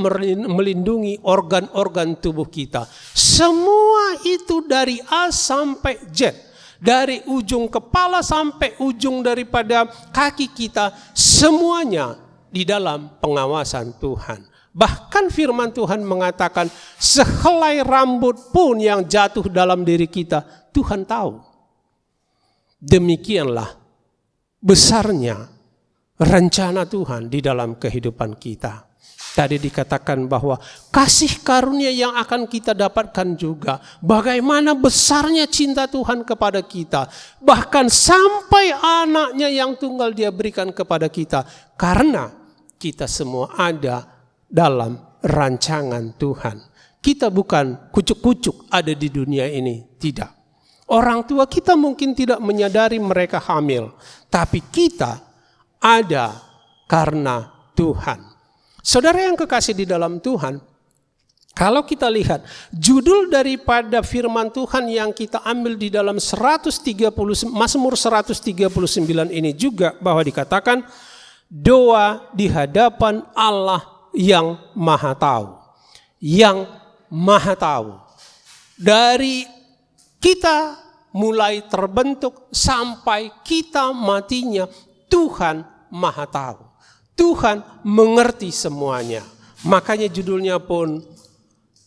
Speaker 3: melindungi organ-organ tubuh kita. Semua itu dari A sampai Z. Dari ujung kepala sampai ujung daripada kaki kita. Semuanya di dalam pengawasan Tuhan. Bahkan firman Tuhan mengatakan sehelai rambut pun yang jatuh dalam diri kita, Tuhan tahu. Demikianlah besarnya rencana Tuhan di dalam kehidupan kita. Tadi dikatakan bahwa kasih karunia yang akan kita dapatkan juga. Bagaimana besarnya cinta Tuhan kepada kita. Bahkan sampai anaknya yang tunggal dia berikan kepada kita. Karena kita semua ada dalam rancangan Tuhan. Kita bukan kucuk-kucuk ada di dunia ini. Tidak. Orang tua kita mungkin tidak menyadari mereka hamil. Tapi kita ada karena Tuhan. Saudara yang kekasih di dalam Tuhan, kalau kita lihat judul daripada firman Tuhan yang kita ambil di dalam Mazmur 139 ini juga bahwa dikatakan doa di hadapan Allah yang Maha Tahu. Yang Maha Tahu. Dari kita mulai terbentuk sampai kita matinya, Tuhan Maha Tahu. Tuhan mengerti semuanya. Makanya judulnya pun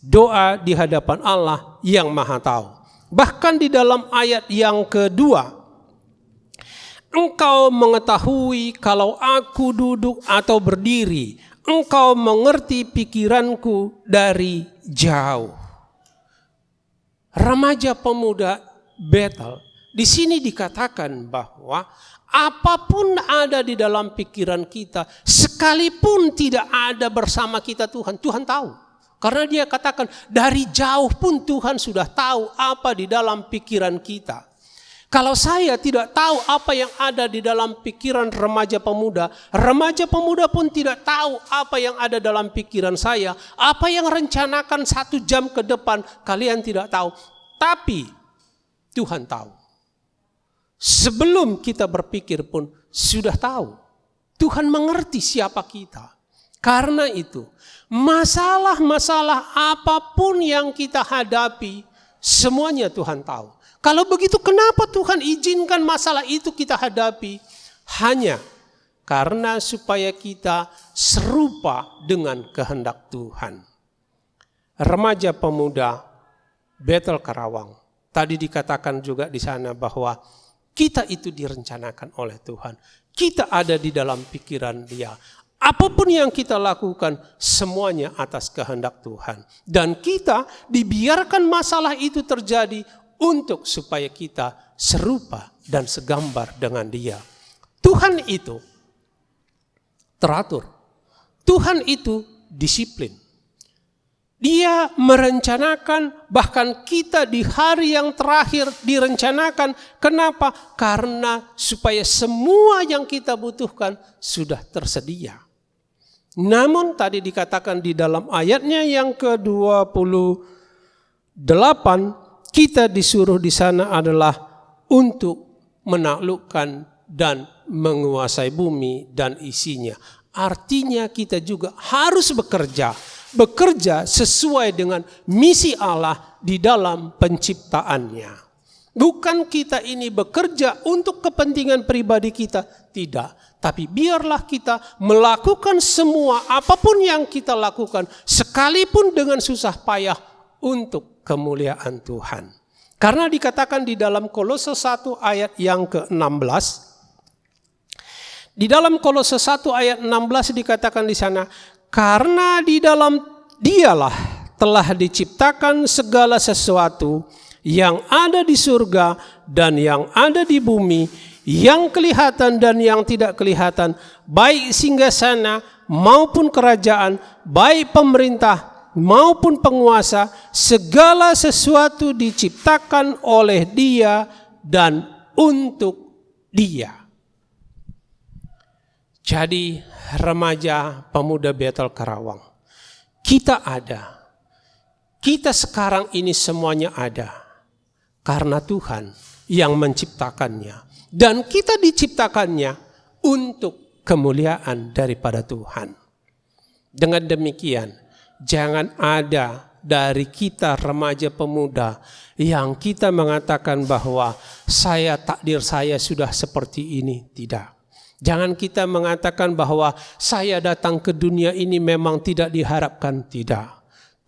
Speaker 3: doa di hadapan Allah yang Maha Tahu. Bahkan di dalam ayat yang kedua, Engkau mengetahui kalau aku duduk atau berdiri, Engkau mengerti pikiranku dari jauh. Remaja pemuda Betel, di sini dikatakan bahwa apapun ada di dalam pikiran kita, sekalipun tidak ada bersama kita Tuhan, Tuhan tahu. Karena dia katakan dari jauh pun Tuhan sudah tahu apa di dalam pikiran kita. Kalau saya tidak tahu apa yang ada di dalam pikiran remaja pemuda pun tidak tahu apa yang ada dalam pikiran saya. Apa yang rencanakan 1 jam ke depan kalian tidak tahu. Tapi Tuhan tahu. Sebelum kita berpikir pun sudah tahu. Tuhan mengerti siapa kita. Karena itu, masalah-masalah apapun yang kita hadapi, semuanya Tuhan tahu. Kalau begitu, kenapa Tuhan izinkan masalah itu kita hadapi? Hanya karena supaya kita serupa dengan kehendak Tuhan. Remaja pemuda Betel Karawang. Tadi dikatakan juga di sana bahwa kita itu direncanakan oleh Tuhan. Kita ada di dalam pikiran Dia. Apapun yang kita lakukan, semuanya atas kehendak Tuhan. Dan kita dibiarkan masalah itu terjadi untuk supaya kita serupa dan segambar dengan Dia. Tuhan itu teratur. Tuhan itu disiplin. Dia merencanakan, bahkan kita di hari yang terakhir direncanakan. Kenapa? Karena supaya semua yang kita butuhkan sudah tersedia. Namun tadi dikatakan di dalam ayatnya yang ke-28, kita disuruh di sana adalah untuk menaklukkan dan menguasai bumi dan isinya. Artinya kita juga harus bekerja sesuai dengan misi Allah di dalam penciptaannya. Bukan kita ini bekerja untuk kepentingan pribadi kita, tidak. Tapi biarlah kita melakukan semua apapun yang kita lakukan, sekalipun dengan susah payah untuk kemuliaan Tuhan. Karena dikatakan di dalam Kolose 1 ayat yang ke-16, di dalam Kolose 1 ayat 16 dikatakan di sana, karena di dalam Dialah telah diciptakan segala sesuatu yang ada di surga dan yang ada di bumi, yang kelihatan dan yang tidak kelihatan, baik singgasana maupun kerajaan, baik pemerintah maupun penguasa, segala sesuatu diciptakan oleh Dia dan untuk Dia. Jadi remaja pemuda Betel Karawang, kita ada. Kita sekarang ini semuanya ada. Karena Tuhan yang menciptakannya. Dan kita diciptakannya untuk kemuliaan daripada Tuhan. Dengan demikian, jangan ada dari kita remaja pemuda yang kita mengatakan bahwa takdir saya sudah seperti ini. Tidak. Jangan kita mengatakan bahwa saya datang ke dunia ini memang tidak diharapkan. Tidak.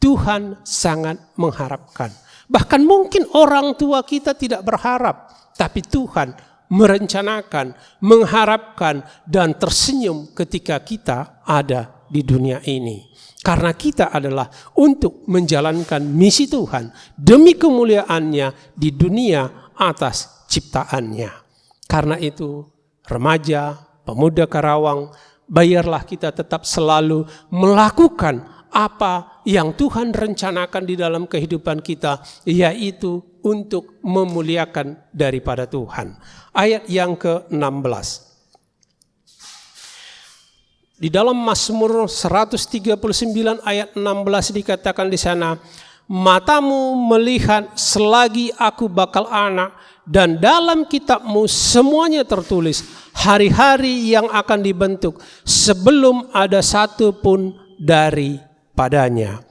Speaker 3: Tuhan sangat mengharapkan. Bahkan mungkin orang tua kita tidak berharap. Tapi Tuhan merencanakan, mengharapkan, dan tersenyum ketika kita ada di dunia ini. Karena kita adalah untuk menjalankan misi Tuhan demi kemuliaannya di dunia atas ciptaannya. Karena itu remaja, pemuda Karawang, biarlah kita tetap selalu melakukan apa yang Tuhan rencanakan di dalam kehidupan kita, yaitu untuk memuliakan daripada Tuhan. Ayat yang ke-16. Di dalam Mazmur 139 ayat 16 dikatakan di sana, matamu melihat selagi aku bakal anak, dan dalam kitabmu semuanya tertulis hari-hari yang akan dibentuk sebelum ada satu pun daripadanya.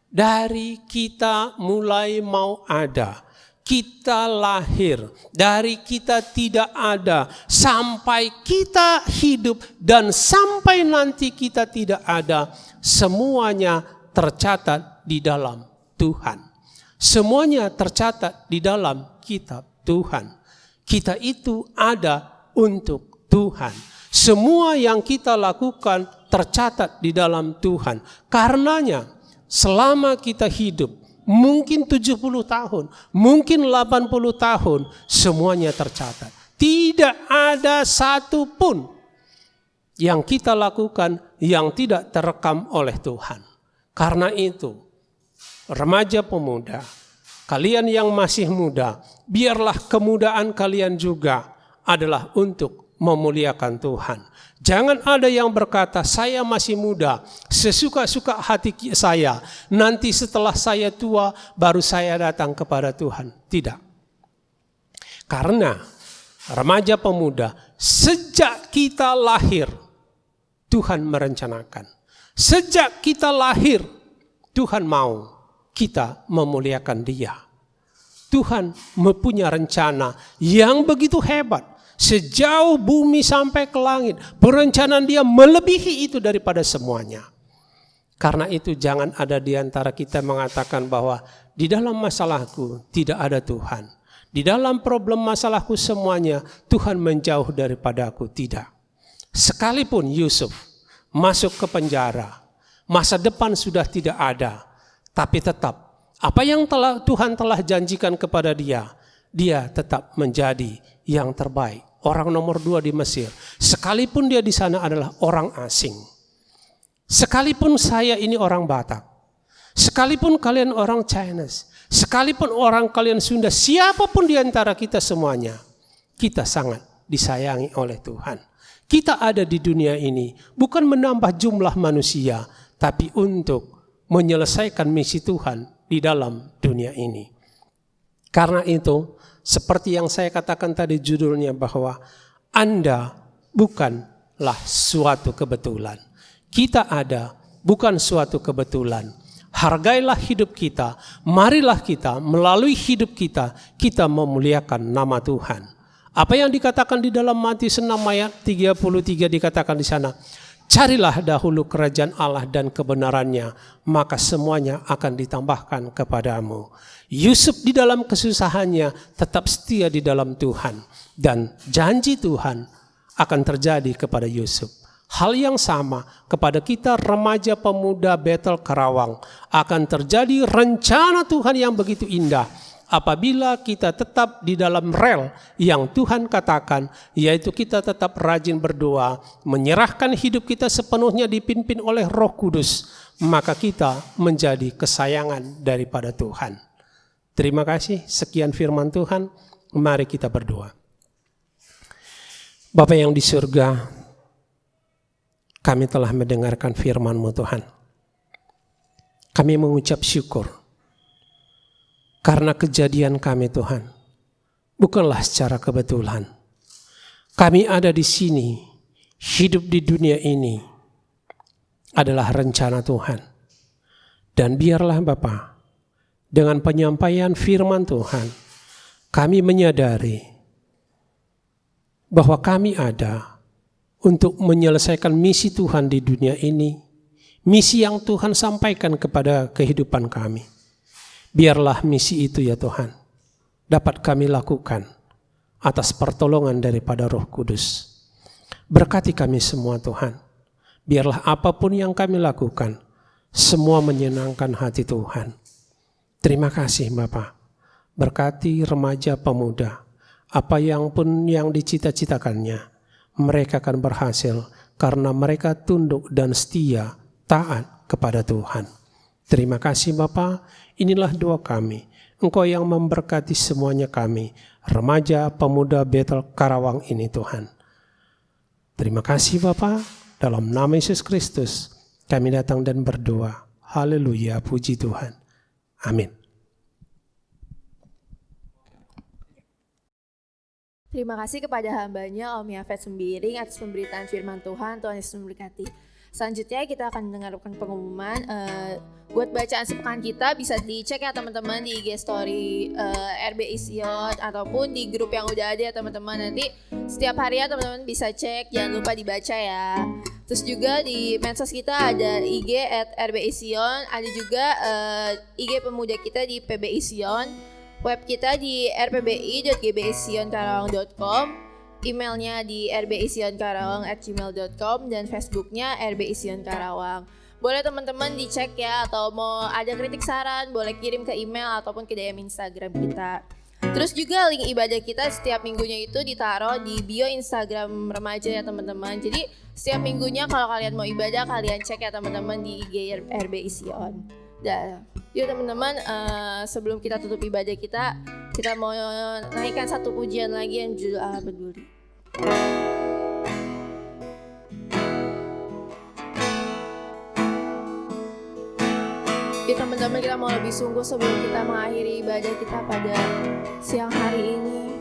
Speaker 3: Dari kita mulai mau ada, kita lahir, dari kita tidak ada, sampai kita hidup, dan sampai nanti kita tidak ada, semuanya tercatat di dalam Tuhan. Semuanya tercatat di dalam kitab Tuhan. Kita itu ada untuk Tuhan. Semua yang kita lakukan tercatat di dalam Tuhan. Karenanya selama kita hidup, mungkin 70 tahun, mungkin 80 tahun, semuanya tercatat. Tidak ada satu pun yang kita lakukan yang tidak terekam oleh Tuhan. Karena itu, remaja pemuda, kalian yang masih muda, biarlah kemudaan kalian juga adalah untuk memuliakan Tuhan. Jangan ada yang berkata, saya masih muda, sesuka-suka hati saya, nanti setelah saya tua, baru saya datang kepada Tuhan. Tidak. Karena remaja pemuda, sejak kita lahir, Tuhan merencanakan. Sejak kita lahir, Tuhan mau kita memuliakan Dia. Tuhan mempunyai rencana yang begitu hebat. Sejauh bumi sampai ke langit, perencanaan Dia melebihi itu daripada semuanya. Karena itu jangan ada di antara kita mengatakan bahwa di dalam masalahku tidak ada Tuhan. Di dalam problem masalahku semuanya Tuhan menjauh daripada aku. Tidak. Sekalipun Yusuf masuk ke penjara, masa depan sudah tidak ada, tapi tetap apa yang Tuhan telah janjikan kepada dia, dia tetap menjadi yang terbaik. Orang nomor 2 di Mesir. Sekalipun dia di sana adalah orang asing. Sekalipun saya ini orang Batak. Sekalipun kalian orang Chinese. Sekalipun orang kalian Sunda. Siapapun di antara kita semuanya. Kita sangat disayangi oleh Tuhan. Kita ada di dunia ini bukan menambah jumlah manusia, tapi untuk menyelesaikan misi Tuhan di dalam dunia ini. Karena itu, seperti yang saya katakan tadi judulnya bahwa Anda bukanlah suatu kebetulan. Kita ada bukan suatu kebetulan. Hargailah hidup kita. Marilah kita melalui hidup kita memuliakan nama Tuhan. Apa yang dikatakan di dalam Matius 6 ayat 33 dikatakan di sana. Carilah dahulu kerajaan Allah dan kebenarannya, maka semuanya akan ditambahkan kepadamu. Yusuf di dalam kesusahannya tetap setia di dalam Tuhan. Dan janji Tuhan akan terjadi kepada Yusuf. Hal yang sama kepada kita remaja pemuda Bethel Karawang. Akan terjadi rencana Tuhan yang begitu indah. Apabila kita tetap di dalam rel yang Tuhan katakan, yaitu kita tetap rajin berdoa, menyerahkan hidup kita sepenuhnya dipimpin oleh Roh Kudus, maka kita menjadi kesayangan daripada Tuhan. Terima kasih, sekian firman Tuhan, mari kita berdoa. Bapa yang di surga, kami telah mendengarkan firman-Mu Tuhan. Kami mengucap syukur. Karena kejadian kami Tuhan, bukanlah secara kebetulan. Kami ada di sini, hidup di dunia ini adalah rencana Tuhan. Dan biarlah Bapa, dengan penyampaian firman Tuhan, kami menyadari bahwa kami ada untuk menyelesaikan misi Tuhan di dunia ini, misi yang Tuhan sampaikan kepada kehidupan kami. Biarlah misi itu ya Tuhan dapat kami lakukan atas pertolongan daripada Roh Kudus. Berkati kami semua Tuhan. Biarlah apapun yang kami lakukan semua menyenangkan hati Tuhan. Terima kasih Bapa. Berkati remaja pemuda. Apa yang pun yang dicita-citakannya, mereka akan berhasil karena mereka tunduk dan setia taat kepada Tuhan. Terima kasih Bapa. Inilah doa kami. Engkau yang memberkati semuanya kami, remaja pemuda Bethel Karawang ini Tuhan. Terima kasih Bapa. Dalam nama Yesus Kristus kami datang dan berdoa. Haleluya, puji Tuhan. Amin.
Speaker 4: Terima kasih kepada hambanya Om Yafet Sembiring atas pemberitaan firman Tuhan. Tuhan Yesus memberkati. Selanjutnya kita akan mendengarkan pengumuman. Buat bacaan sepekan kita bisa dicek ya teman-teman di IG Story RBI Sion ataupun di grup yang udah ada ya teman-teman. Nanti setiap hari ya teman-teman bisa cek, jangan lupa dibaca ya. Terus juga di medsos kita ada IG @RBI Sion, ada juga IG pemuda kita di PBI Sion. Web kita di rpbi.gbsionkarawang.com, emailnya di rbisionkarawang@gmail.com, dan Facebooknya RBI Sion Karawang. Boleh teman-teman dicek ya, atau mau ada kritik saran boleh kirim ke email ataupun ke DM Instagram kita. Terus juga link ibadah kita setiap minggunya itu ditaruh di bio Instagram remaja ya teman-teman. Jadi setiap minggunya kalau kalian mau ibadah kalian cek ya teman-teman di IG RBI Sion. Dah, yuk teman-teman, sebelum kita tutup ibadah kita mau naikkan satu pujian lagi yang judul Allah Peduli. Yuk teman-teman, kita mau lebih sungguh sebelum kita mengakhiri ibadah kita pada siang hari ini.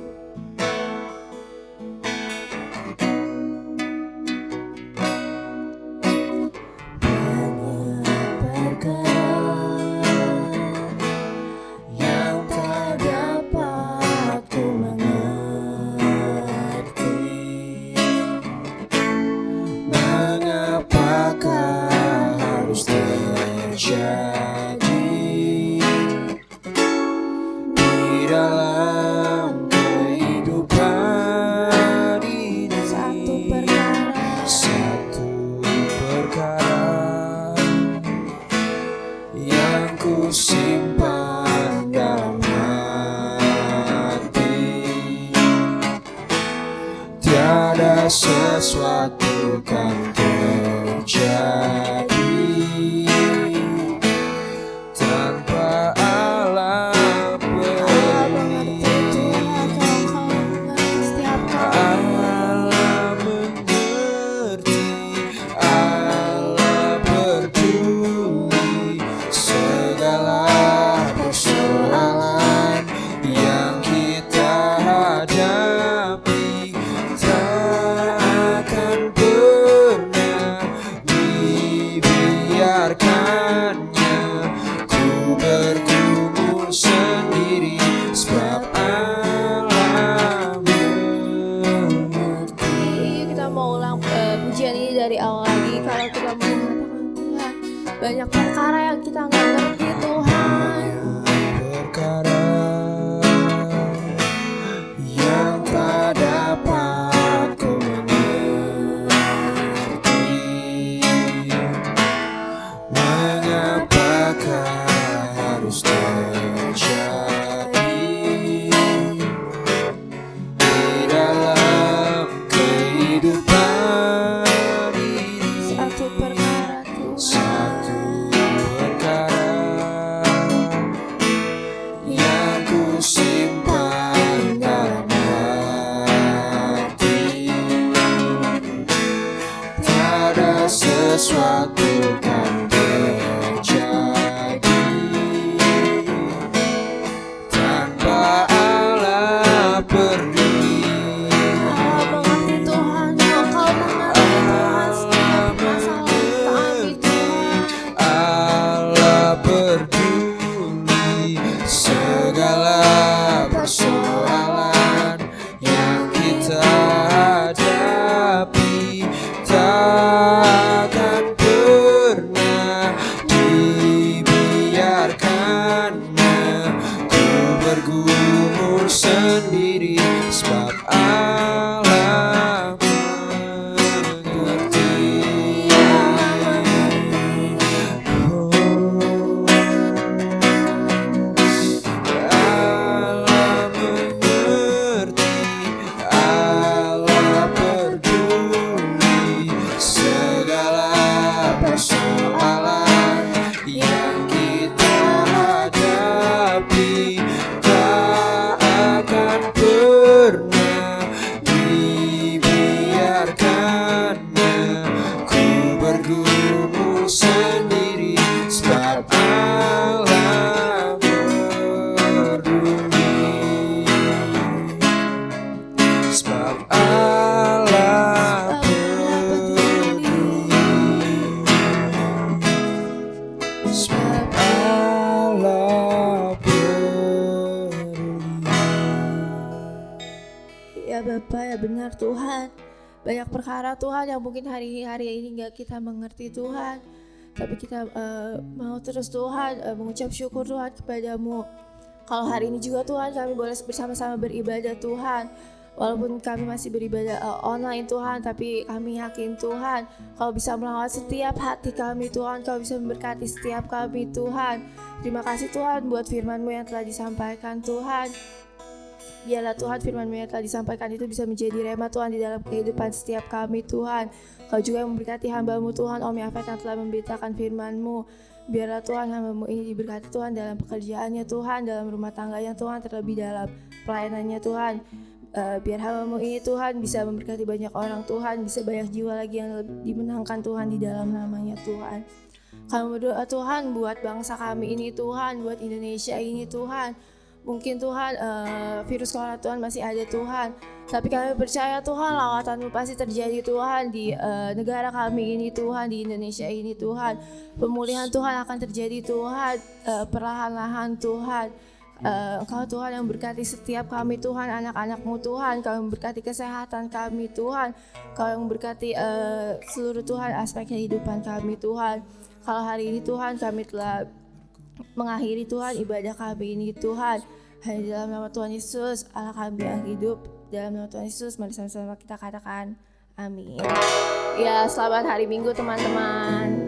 Speaker 2: Sesuatu kan terjadi tanpa Allah mengerti. Allah mengerti, Allah peduli segala persoalan yang kita hadapi. Takkan pernah dibiarkannya ku bergumul sendiri, sebab Allah mengerti.
Speaker 4: Kita mau ulang pujian ini dari awal lagi. Kalau kita mau mengatakan Tuhan, banyak perkara yang kita nggak ngerti Tuhan.
Speaker 2: Perkara yang tak dapat ku mengerti. Mengapakah harus terjadi di dalam kehidupan ini?
Speaker 4: Satu perkara Tuhan,
Speaker 2: Satu perkara yang ku simpan dalam hati, tiada sesuatu kan terjadi tanpa Allah peduli.
Speaker 4: Allah mengerti Tuhan. Engkau mengerti Tuhan setiap masalah kami Tuhan.
Speaker 2: Allah peduli segala persoalan yang kita hadapi. Takkan pernah dibiarkannya ku bergumul sendiri, sebab Allah mengerti. Allah mengerti, Allah peduli segala persoalan yang kita hadapi. Tak akan pernah
Speaker 4: Ya Bapa, ya benar Tuhan. Banyak perkara Tuhan yang mungkin hari ini gak kita mengerti Tuhan. Tapi kita mau terus Tuhan mengucap syukur Tuhan kepadamu. Kalau hari ini juga Tuhan kami boleh bersama-sama beribadah Tuhan. Walaupun kami masih beribadah online Tuhan, tapi kami yakin Tuhan Kau bisa melawat setiap hati kami Tuhan. Kau bisa memberkati setiap kami Tuhan. Terima kasih Tuhan buat firman-Mu yang telah disampaikan Tuhan. Biarlah Tuhan firman-Mu yang telah disampaikan itu bisa menjadi rema Tuhan di dalam kehidupan setiap kami Tuhan. Kau juga yang memberkati hamba-Mu Tuhan, Om Yafet yang telah memberitakan firman-Mu. Biarlah Tuhan hamba-Mu ini diberkati Tuhan dalam pekerjaannya Tuhan, dalam rumah tangganya Tuhan, terlebih dalam pelayanannya Tuhan. Biar hamba-Mu ini Tuhan bisa memberkati banyak orang Tuhan, bisa banyak jiwa lagi yang dimenangkan Tuhan di dalam namanya Tuhan. Kami berdoa Tuhan buat bangsa kami ini Tuhan, buat Indonesia ini Tuhan. Mungkin Tuhan virus corona Tuhan masih ada Tuhan, tapi kami percaya Tuhan lawatan-Mu pasti terjadi Tuhan di negara kami ini Tuhan, di Indonesia ini Tuhan. Pemulihan Tuhan akan terjadi Tuhan, perlahan-lahan Tuhan. Engkau Tuhan yang berkati setiap kami Tuhan, anak-anak-Mu Tuhan. Kau yang berkati kesehatan kami Tuhan. Kau yang berkati seluruh Tuhan aspek kehidupan kami Tuhan. Kalau hari ini Tuhan kami telah mengakhiri Tuhan ibadah kami ini Tuhan, hanya dalam nama Tuhan Yesus Allah kami yang hidup. Dalam nama Tuhan Yesus mari sama-sama kita katakan amin. Ya, selamat hari Minggu teman-teman.